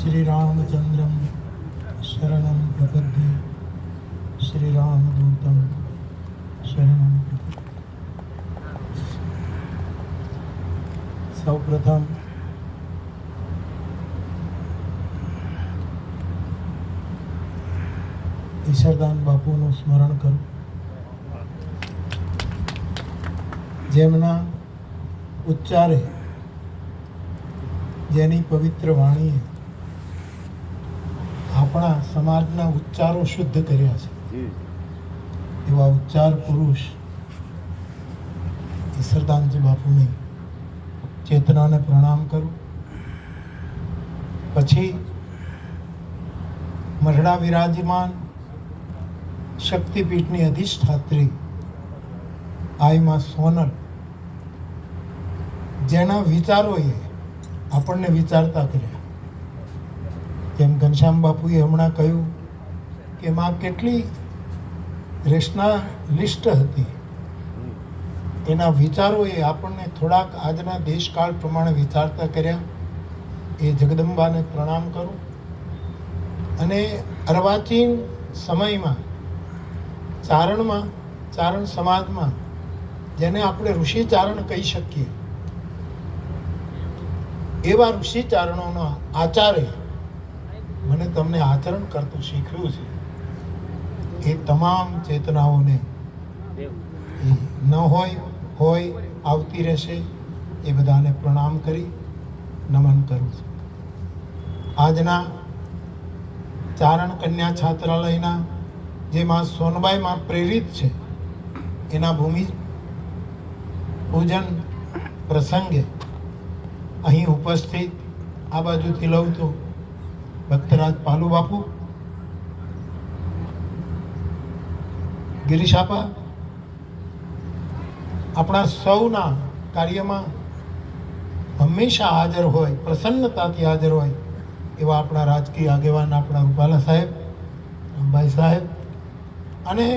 श्रीरामचन्द्रं शरणं प्रपद्ये श्रीरामदूतं शरणं प्रपद्ये। सौप्रथम ઈશ્વરદાન બાપુનું સ્મરણ કરું, જેમના ઉચ્ચારે, જેની પવિત્ર વાણીએ આપણા સમાજના ઉચ્ચારો શુદ્ધ કર્યા છે, એવા ઉચ્ચાર પુરુષ ઈશ્વરદાનજી બાપુની ચેતનાને પ્રણામ કરું. પછી મરડા વિરાજમાન શક્તિપીઠની અધિષ્ઠાત્રી આઈમાં સોનલ, જેના વિચારોએ આપણને વિચારતા કર્યા. જેમ ઘનશ્યામ બાપુએ હમણાં કહ્યું કે માં કેટલી રેશનાલિસ્ટ હતી, એના વિચારોએ આપણને થોડાક આજના દેશકાળ પ્રમાણે વિચારતા કર્યા. એ જગદંબાને પ્રણામ કરું. અને અર્વાચીન સમયમાં ચારણ સમાજમાં જેને આપણે ઋષિચારણ કહી શકીએ, એવા ઋષિચારણોનો આચાર્ય મને તમને આચરણ કરતું શીખવ્યું છે. એ તમામ ચેતનાઓને ન હોય આવતી રહેશે, એ બધાને પ્રણામ કરી નમન કરું છું. આજના ચારણ કન્યા છાત્રાલયના જે માં સોનબાઈમાં પ્રેરિત છે, એના ભૂમિ પૂજન પ્રસંગે અહીં ઉપસ્થિત, આ બાજુથી લઉં તો ભક્તરાજ પાલુ બાપુ, ગિરીશાપા, આપણા સૌના કાર્યમાં હંમેશા હાજર હોય, પ્રસન્નતાથી હાજર હોય એવા આપણા રાજકીય આગેવાન આપણા રૂપાલા સાહેબ, અંબાઈ સાહેબ. અને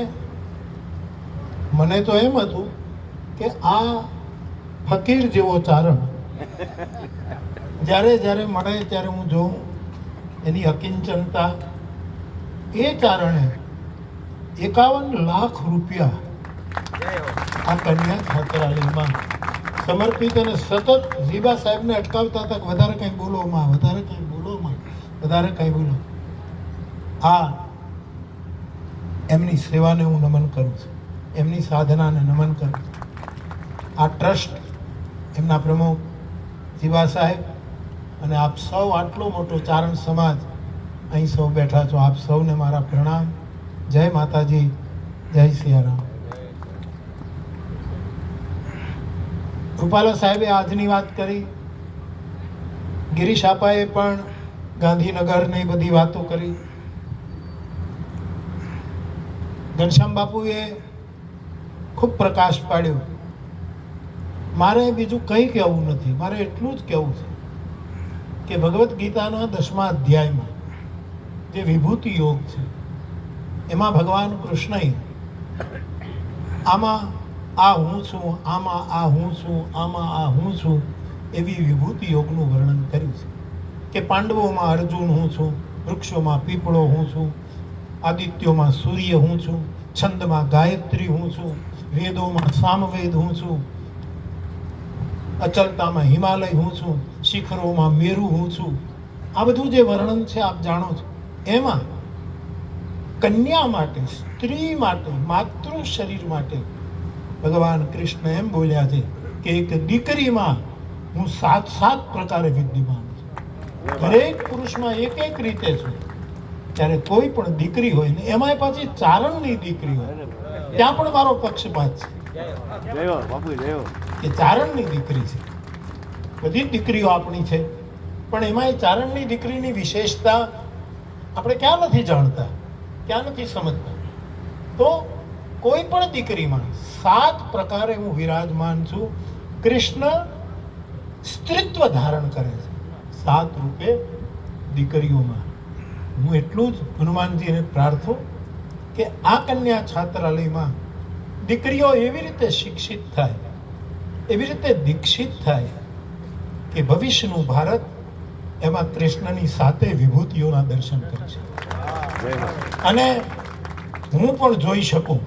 મને તો એમ હતું કે આ ફકીર જેવો ચારણ જ્યારે મળે ત્યારે હું જોઉં એની અકિંચનતા. એ કારણે 51 લાખ રૂપિયા આ કન્યા છાત્રાલયમાં સમર્પિત, અને સતત ઝીબા સાહેબને અટકાવતા હતા, વધારે કંઈ બોલો માં, વધારે કંઈ બોલો માં, વધારે કંઈ બોલો. આ એમની સેવાને હું નમન કરું છું, એમની સાધનાને નમન કરું છું. આ ટ્રસ્ટ, એમના પ્રમુખ ઝીબા સાહેબ અને આપ સૌ, આટલો મોટો ચારણ સમાજ અહીં સૌ બેઠા છો, આપ સૌને મારા પ્રણામ. જય માતાજી, જય સિયારામ. રૂપાલા સાહેબે આજની વાત કરી, ગિરીશ આપાએ પણ ગાંધીનગરની બધી વાતો કરી, ઘનશ્યામ બાપુએ ખૂબ પ્રકાશ પાડ્યો. મારે બીજું કંઈ કહેવું નથી, મારે એટલું જ કહેવું છે કે ભગવદ્ ગીતાના 10મા અધ્યાયમાં જે વિભૂતિ યોગ છે, એમાં ભગવાન કૃષ્ણએ આમાં આ હું છું, આમાં આ હું છું, આમાં આ હું છું, એવી વિભૂતિ યોગનું વર્ણન કર્યું છે. કે પાંડવોમાં અર્જુન હું છું, વૃક્ષોમાં પીપળો હું છું, આદિત્યોમાં સૂર્ય હું છું, છંદમાં ગાયત્રી હું છું, વેદોમાં સામવેદ હું છું, અચલતામાં હિમાલય હું છું, શિખરોમાં મેરુ હું છું. આ બધું જે વર્ણન છે આપ જાણો છો. એમાં કન્યા માટે, સ્ત્રી માટે, માતૃ શરીર માટે ભગવાન કૃષ્ણ એમ બોલ્યા છે કે એક દીકરીમાં હું 7 પ્રકારે વિદ્યમાન છું. દરેક પુરુષમાં એક રીતે છું. ત્યારે કોઈ પણ દીકરી હોય ને, એમાંય પાછી ચારણની દીકરી હોય, ત્યાં પણ મારો પક્ષપાત છે કે ચારણની દીકરી છે. બધી દીકરીઓ આપણી છે, પણ એમાંય ચારણની દીકરીની વિશેષતા આપણે ક્યાં નથી જાણતા, ક્યાં નથી સમજતા. તો કોઈ પણ દીકરીમાં 7 પ્રકારે હું વિરાજમાન છું. કૃષ્ણ સ્ત્રીત્વ ધારણ કરે છે 7 રૂપે દીકરીઓમાં. હું એટલું જ હનુમાનજીને પ્રાર્થું કે આ કન્યા છાત્રાલયમાં દીકરીઓ એવી રીતે શિક્ષિત થાય, એવી રીતે દીક્ષિત થાય કે ભવિષ્યનું ભારત એમાં કૃષ્ણની 7 વિભૂતિઓના દર્શન કરી છે. અને હું પણ જોઈ શકું,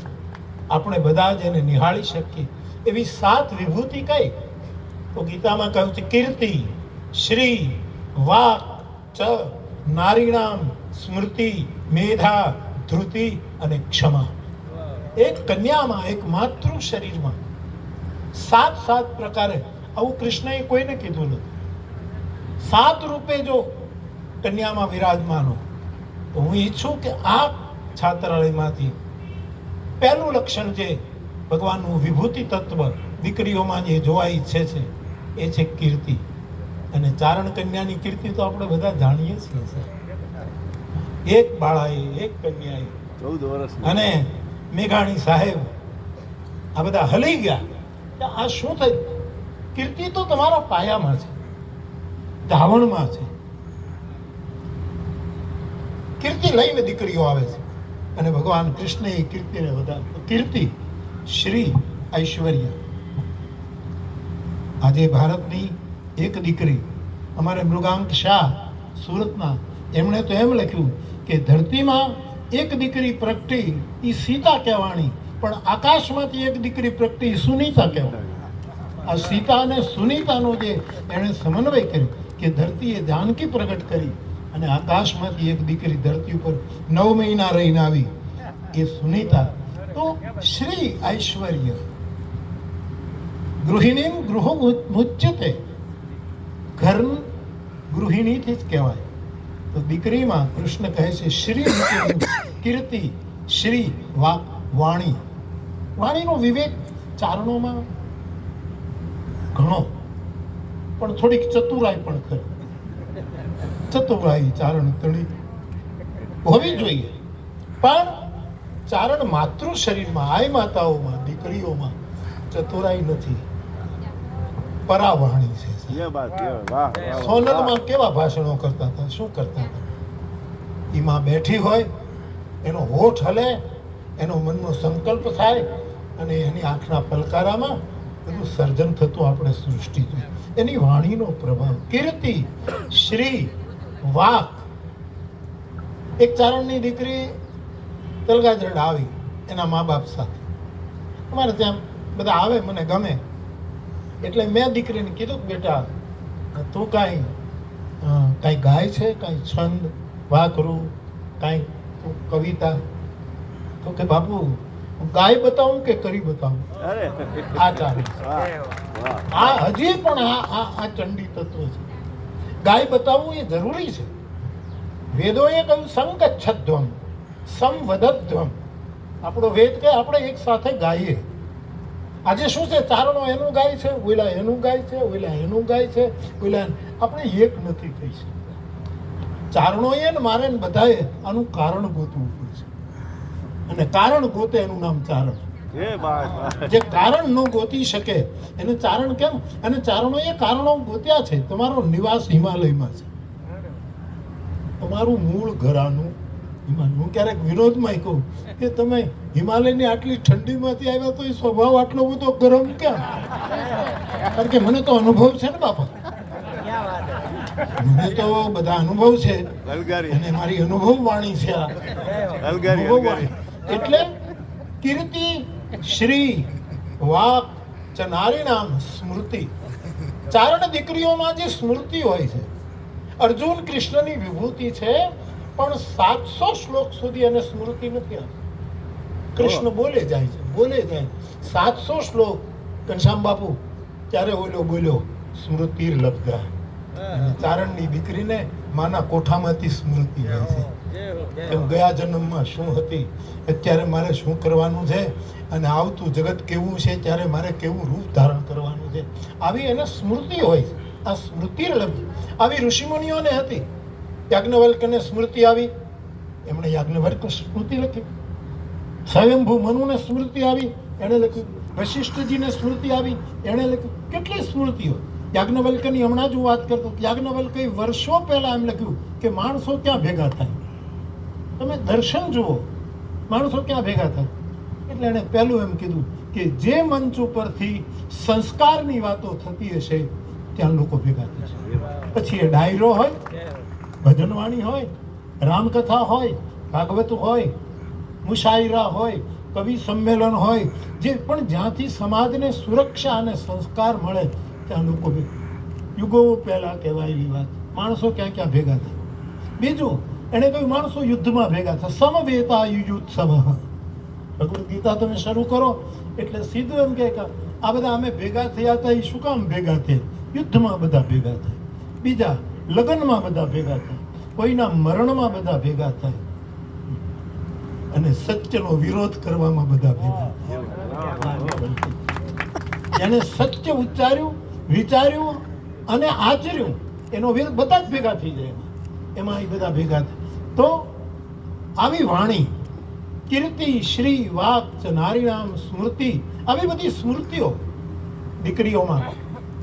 આપણે બધા જ એને નિહાળી શકીએ એવી 7 વિભૂતિ કઈ? તો ગીતામાં કહ્યું છે કીર્તિ, શ્રી, વાક, ચ, નારીણામ, સ્મૃતિ, મેધા, ધૃતિ અને ક્ષમા. એક કન્યામાં, એક માતૃ શરીરમાં 7 પ્રકારે, આવું કૃષ્ણએ કોઈને કીધું નથી. 7 રૂપે જો કન્યામાં વિરાજમાન હો, તો હું ઈચ્છું કે આ છાત્રાલયમાંથી પહેલું લક્ષણ જે ભગવાનનું વિભૂતિ તત્વ દીકરીઓમાં જે જોવા ઈચ્છે છે એ છે કીર્તિ. અને ચારણ કન્યાની કીર્તિ તો આપણે બધા જાણીએ છીએ સર. એક બાળાએ, એક કન્યાએ 14 વર્ષ અને મેઘાણી સાહેબ આ બધા હલી ગયા. આ શું થયું? કીર્તિ તો તમારા પાયામાં છે, ધાવણમાં છે. કીર્તિ લઈને દીકરીઓ આવે છે અને ભગવાન કૃષ્ણએ એ કીર્તિને વધારે. કીર્તિ, શ્રી, ઐશ્વર્ય. આજે ભારતની એક દીકરી, અમારે મૃગાંક શાહ સુરતના, એમણે તો એમ લખ્યું કે ધરતીમાં એક દીકરી પ્રગટી એ સીતા કહેવાણી, પણ આકાશમાંથી એક દીકરી પ્રગટી સુનીતા કહેવાણી. આ સીતા અને સુનીતાનો જે એણે સમન્વય કર્યો કે ધરતીએ જાનકી પ્રગટ કરી અને આકાશમાંથી એક દીકરી ધરતી ઉપર 9 મહિના રહીને આવી, એ સુનીતા. તો શ્રી, ઐશ્વર્ય. ગૃહિણીમ ગૃહો મુચ્યતે, ઘર ગૃહિણીથી જ કહેવાય. તો દીકરીમાં કૃષ્ણ કહે છે શ્રી, કીર્તિ, શ્રી, વાક, વાણી. વાણીનો વિવેક ચારણોમાં ઘણો, પણ થોડીક ચતુરાઈ પણ ખરી. ચતુરાઈ ચારણ તણી હોવી જોઈએ, પણ ચારણ માતૃ શરીરમાં, આય માતાઓમાં, દીકરીઓમાં ચતુરાઈ નથી. પરાવાણી છે. સોનલમાં કેવા ભાષણો કરતા હતા, શું કરતા હતા? એમાં બેઠી હોય, એનો હોઠ હલે, એનો મનનો સંકલ્પ થાય અને એની આંખના પલકારામાં બધું સર્જન થતું આપણે સૃષ્ટિ જોઈએ. એની વાણીનો પ્રભાવ. કીર્તિ, શ્રી, વાક. એક ચારણની દીકરી તલગાજરડા આવી એના મા બાપ સાથે. અમારે ત્યાં બધા આવે, મને ગમે એટલે મેં દીકરીને કીધું કે બેટા તું કાંઈ ગાય છે, કાંઈ છંદ, વાકરું, કાંઈ કવિતા? તો કે બાપુ ગાય બતાવું કે કરી બતાવું? આ ચાલે. આ હજી પણ આ ચંડી તત્વ છે. ગાય બતાવવું એ જરૂરી છે. વેદોએ કહ્યું સંગચ્છધ્વમ સંવદધ્વમ. આપણો વેદ કે આપણે એક સાથે ગાઈએ. આજે શું છે, ચારણો એનું ગાય છે, ઓલા એનું ગાય છે, ઓલા એનું ગાય છે, ઓલા. આપણે એક નથી થઈ શકતા. ચારણોએ ને મારે ને બધાએ આનું કારણ ગોતવું પડશે, અને કારણ ગોતે એનું નામ ચારણ. જે કારણ ન ગોતી શકે એને ચારણ કેમ? અને ચારણોએ કારણો ગોત્યા છે. તમારો નિવાસ હિમાલયમાં છે, તમારું મૂળ ઘરાનું હિમાલય. હું ક્યારેક વિરોધમાં કહું કે તમે હિમાલયની આટલી ઠંડીમાંથી આવ્યા તો એ સ્વભાવ આટલો બધો ગરમ કેમ? કારણ કે મને તો અનુભવ છે ને બાપા, મને તો બધા અનુભવ છે અને મારી અનુભવ વાણી છે આ. એટલે કીર્તિ, શ્રી, વાક, ચ નારીણામ, સ્મૃતિ. ચારણ દીકરીઓમાં જે સ્મૃતિ હોય છે, અર્જુન કૃષ્ણની વિભૂતિ છે, પણ 700 શ્લોક સુધી એને સ્મૃતિ નથી આવતી. કૃષ્ણ બોલે જાય છે, બોલે જાય. 700 શ્લોક ઘનશ્યામ બાપુ ત્યારે ઓલો બોલ્યો સ્મૃતિર્લબ્ધા. અને ચારણની દીકરીને માના કોઠામાંથી સ્મૃતિ હોય છે. એમ ગયા જન્મમાં શું હતી, અત્યારે મારે શું કરવાનું છે, અને આવતું જગત કેવું છે, ત્યારે મારે કેવું રૂપ ધારણ કરવાનું છે, આવી એને સ્મૃતિ હોય છે. આ સ્મૃતિર્લબ્ધ આવી ઋષિમુનિઓને હતી. યાજ્ઞવલ્ક્યને સ્મૃતિ આવી, એમણે યાજ્ઞવલ્ક સ્મૃતિ લખી. સ્વયંભૂ મનુને સ્મૃતિ આવી, એણે લખ્યું. વશિષ્ઠજીને સ્મૃતિ આવી, એણે લખ્યું. કેટલી સ્મૃતિઓ યાજ્ઞવલ્ક્યની. હમણાં જ હું વાત કરતો, યાજ્ઞવલ્ક્ય વર્ષો પહેલા એમ લખ્યું કે માણસો ક્યાં ભેગા થાય, તમે દર્શન જુઓ, માણસો ક્યાં ભેગા થાય. એટલે એણે પહેલું એમ કીધું કે જે મંચ ઉપરથી સંસ્કારની વાતો થતી હશે ત્યાં લોકો ભેગા થશે. પછી એ ડાયરો હોય, ભજનવાણી હોય, રામકથા હોય, ભાગવત હોય, મુશાયરા હોય, કવિ સંમેલન હોય, જે પણ જ્યાંથી સમાજને સુરક્ષા અને સંસ્કાર મળે ત્યાં લોકો યુગો પહેલા કહેવાયેલી વાત, માણસો ક્યાં ક્યાં ભેગા થાય. બીજું એણે કહ્યું માણસો યુદ્ધમાં ભેગા થાય. સમવેતા યુયુત્સવ. ભગવદ્ ગીતા તમે શરૂ કરો એટલે સીધું એમ કે આ બધા અમે ભેગા થયા હતા. એ શું કામ ભેગા થયા? યુદ્ધમાં બધા ભેગા થાય. બીજા લગ્નમાં બધા ભેગા થાય, કોઈના મરણમાં બધા ભેગા થાય, અને સત્યનો વિરોધ કરવામાં બધા ભેગા થાય. જેને સત્ય ઉચ્ચાર્યું, વિચાર્યું અને આચર્યું એનો વિરોધ બધા જ ભેગા થઈ જાય. એમાં એ બધા ભેગા થાય. તો આવી વાણી, કીર્તિ, શ્રી, વાક, નારીનામ, સ્મૃતિ, આવી બધી સ્મૃતિઓ દીકરીઓમાં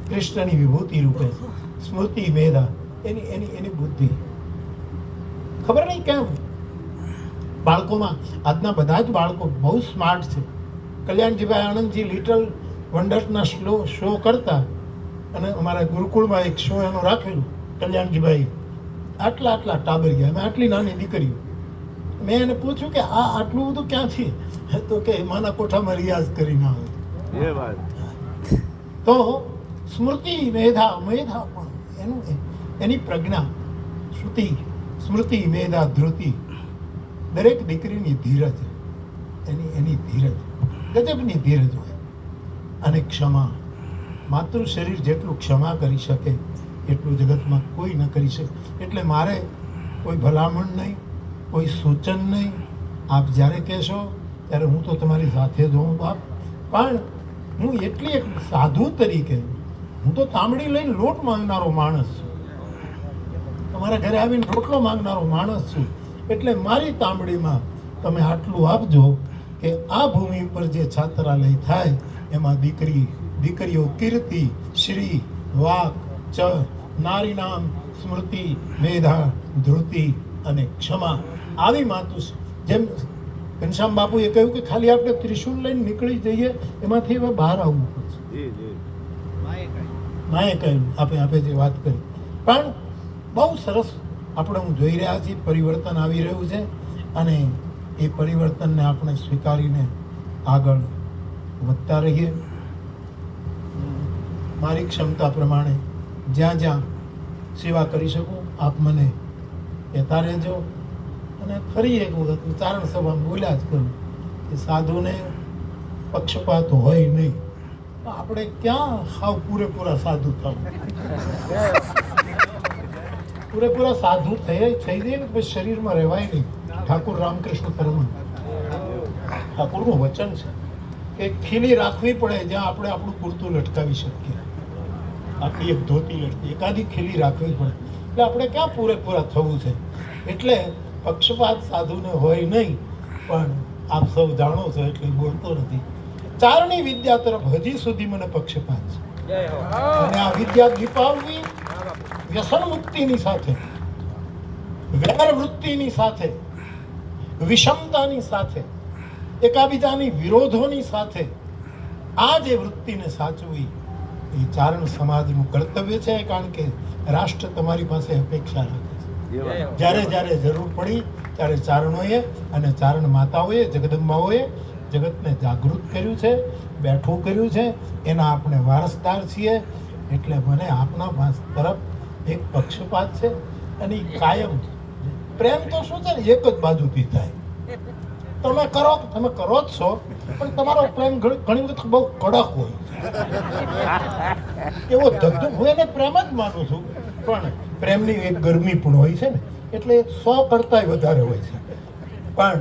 કૃષ્ણની વિભૂતિ રૂપે સ્મૃતિ, મેધા, એની બુદ્ધિ. ખબર નહીં કેમ બાળકોમાં આજના બધા જ બાળકો બહુ સ્માર્ટ છે. કલ્યાણજીભાઈ આનંદજી લિટલ વન્ડર્સના શો કરતા, અને અમારા ગુરુકુળમાં એક શો એનો રાખેલું. કલ્યાણજીભાઈ આટલા ટાબરિયા, અમે આટલી નાની દીકરીઓ. મેં એને પૂછ્યું કે આ આટલું બધું ક્યાંથી? તો કે માના કોઠામાં રિયાઝ કરીને આવે. તો સ્મૃતિ, મેધા પણ એની પ્રજ્ઞા, શ્રુતિ, સ્મૃતિ, મેધા, ધૃતિ, દરેક દીકરીની ધીરજ, એની ધીરજ ગજબની ધીરજ હોય. અને ક્ષમા, માતૃ શરીર જેટલું ક્ષમા કરી શકે એટલું જગતમાં કોઈ ન કરી શકે. એટલે મારે કોઈ ભલામણ નહીં, કોઈ સૂચન નહીં. આપ જ્યારે કહેશો ત્યારે હું તો તમારી સાથે જ હોઉં બાપ. પણ હું એટલી એક સાધુ તરીકે, હું તો તાંબડી લઈને લોટ માંગનારો માણસ છું. તમારા ઘરે આવીને રોટલો માંગનારો માણસ છું. એટલે મારી તાંબડીમાં તમે આટલું આપજો કે આ ભૂમિ પર જે છાત્રાલય થાય એમાં દીકરીઓ કીર્તિ, શ્રી, વાક, ચ, નારી નામ, સ્મૃતિ, મેધા, ધૃતિ અને ક્ષમા, આવી માતું. જેમ ઘનશ્યામ બાપુએ કહ્યું કે ખાલી આપણે ત્રિશુલ લઈને નીકળી જઈએ એમાંથી હવે બહાર આવવું પડશે. માએ કહ્યું, આપે જે વાત કરી. પણ બહુ સરસ આપણે હું જોઈ રહ્યા છીએ પરિવર્તન આવી રહ્યું છે, અને એ પરિવર્તનને આપણે સ્વીકારીને આગળ વધતા રહીએ. મારી ક્ષમતા પ્રમાણે જ્યાં જ્યાં સેવા કરી શકું આપ મને કહેતા રહેજો. અને ફરી એક વખત ચારણ સભામાં બોલ્યા જ કરું કે સાધુને પક્ષપાત હોય નહીં. આપણે ક્યાં હાવ પૂરેપૂરા સાધુ થવું? પૂરેપૂરા સાધુ થઈ જઈએ ને પછી શરીરમાં રહેવાય નહીં. ઠાકુર રામકૃષ્ણ પરમહંસ, ઠાકુરનું વચન છે કે ખીલી રાખવી પડે જ્યાં આપણે આપણું પૂરતું લટકાવી શકીએ. આપણી એક ધોતી લટકી, એકાદી ખીલી રાખવી પડે. એટલે આપણે ક્યાં પૂરેપૂરા થવું છે? એટલે પક્ષપાત સાધુને હોય નહીં. પણ આપ સૌ જાણો છો એટલે બોલતો નથી. ચારણી વિદ્યા તરફ હજી સુધી મને પક્ષપાત છે. અને આ વિદ્યા દીપાવવી વ્યસન મુક્તિની સાથે, વેર વૃત્તિની સાથે, વિષમતાની સાથે, એકાબીજાની વિરોધોની સાથે આ જે વૃત્તિને સાચવી એ ચારણ સમાજનું કર્તવ્ય છે. કારણ કે રાષ્ટ્ર તમારી પાસે અપેક્ષા રાખે છે. જ્યારે જ્યારે જરૂર પડી ત્યારે ચારણોએ અને ચારણ માતાઓએ, જગદંબાઓએ જગતને જાગૃત કર્યું છે, બેઠું કર્યું છે. એના આપણે વારસદાર છીએ. એટલે મને આપના તરફ એક પક્ષપાત છે. અને કાયમ પ્રેમ તો શું છે ને, એક જ બાજુથી થાય. તમે કરો જ છો, પણ તમારો પ્રેમ ઘણી વખત બહુ કડક હોય, એવો ધગધગ. હું એને પ્રેમ જ માનું છું, પણ પ્રેમની એક ગરમી પણ હોય છે ને, એટલે 100 કરતાંય વધારે હોય છે. પણ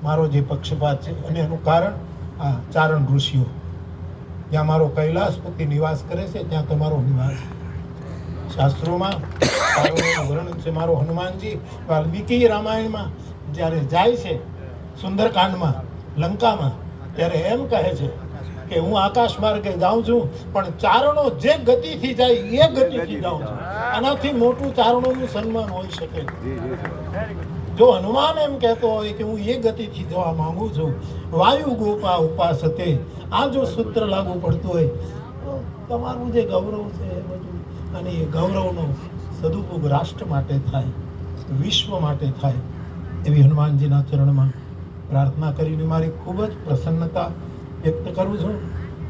મારો જે પક્ષપાત છે અને એનું કારણ આ ચારણ ઋષિઓ, જ્યાં મારો કૈલાસપતિ નિવાસ કરે છે ત્યાં તમારો નિવાસ. શાસ્ત્રોમાં વર્ણન છે. મારો હનુમાનજી વાલ્મીકી રામાયણમાં જ્યારે જાય છે સુંદરકાંડમાં લંકામાં, ત્યારે એમ કહે છે કે હું આકાશ માર્ગે જાઉં છું, પણ ચારણો જે ગતિથી જાય એ ગતિથી જાઉં છું. આનાથી મોટું ચારણોનું સન્માન હોઈ શકે. જો હનુમાન એમ કહેતો હોય કે હું એ ગતિથી જવા માંગુ છું, વાયુ ગોપા ઉપાસતે, આ જો સૂત્ર લાગુ પડતું હોય તો તો તમારું જે ગૌરવ છે એ બધું, અને એ ગૌરવનો સદુપયોગ રાષ્ટ્ર માટે થાય, વિશ્વ માટે થાય એવી હનુમાનજીના ચરણમાં પ્રાર્થના કરીને મારી ખૂબ જ પ્રસન્નતા વ્યક્ત કરું છું.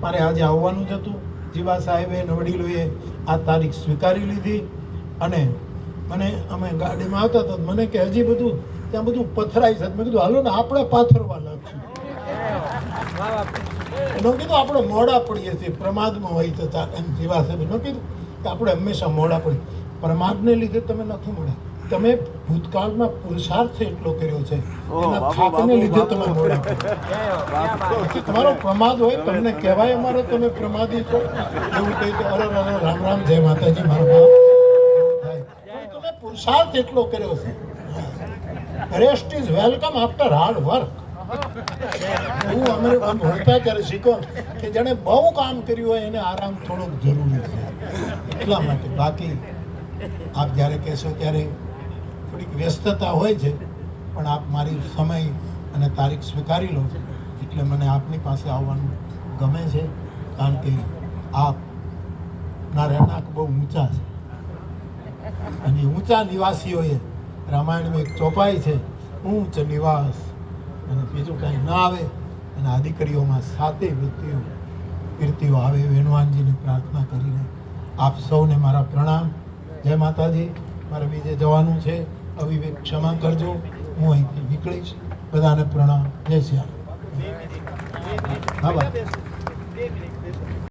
મારે આજે આવવાનું જ હતું. જીવા સાહેબે અને વડીલોએ આ તારીખ સ્વીકારી લીધી અને અમે ગાડીમાં આવતા તો મને કે હજી બધું ત્યાં બધું પથરાય છે. મેં કીધું હાલો ને આપણે પાથરવા લાગશું. એનું કીધું આપણે મોડા પડીએ છીએ, પ્રમાદમાં હોય તો એમ જીવા સાહેબ એનું કીધું કે આપણે હંમેશા મોડા પડીએ. પ્રમાદને લીધે તમે નથી મળ્યા, તમે ભૂતકાળમાં પુરુષાર્થ એટલો કર્યો છે, એના થાકને લીધે તમે મોડા પડ્યા. તમારો પ્રમાદ હોય તમને કહેવાય અમારે તમે પ્રમાદી છો એવું કહી તો અરે અરે રામ રામ જય માતાજી મારા બાપ. તમે પુરુષાર્થ એટલો કર્યો છે. Rest is welcome after hard work. હું અમે ભણતા ત્યારે શીખો કે જેણે બહુ કામ કર્યું હોય એને આરામ થોડોક જરૂરી છે. એટલા માટે બાકી આપ જ્યારે કહેશો ત્યારે થોડીક વ્યસ્તતા હોય છે, પણ આપ મારી સમય અને તારીખ સ્વીકારી લો એટલે મને આપની પાસે આવવાનું ગમે છે. કારણ કે આપના રહેણાંક બહુ ઊંચા છે અને ઊંચા નિવાસીઓએ રામાયણમાં એક ચોપાઈ છે, ઊંચ નિવાસ, અને બીજું કાંઈ ના આવે અને આ દીકરીઓમાં સાતે વૃત્તિઓ કીર્તિઓ આવે એવી હનુમાનજીની પ્રાર્થના કરીને આપ સૌને મારા પ્રણામ. જય માતાજી. મારે બીજે જવાનું છે, અવિવેક ક્ષમા કરજો, હું અહીંથી નીકળીશ. બધાને પ્રણામ. જય શ્રી રામ. હા.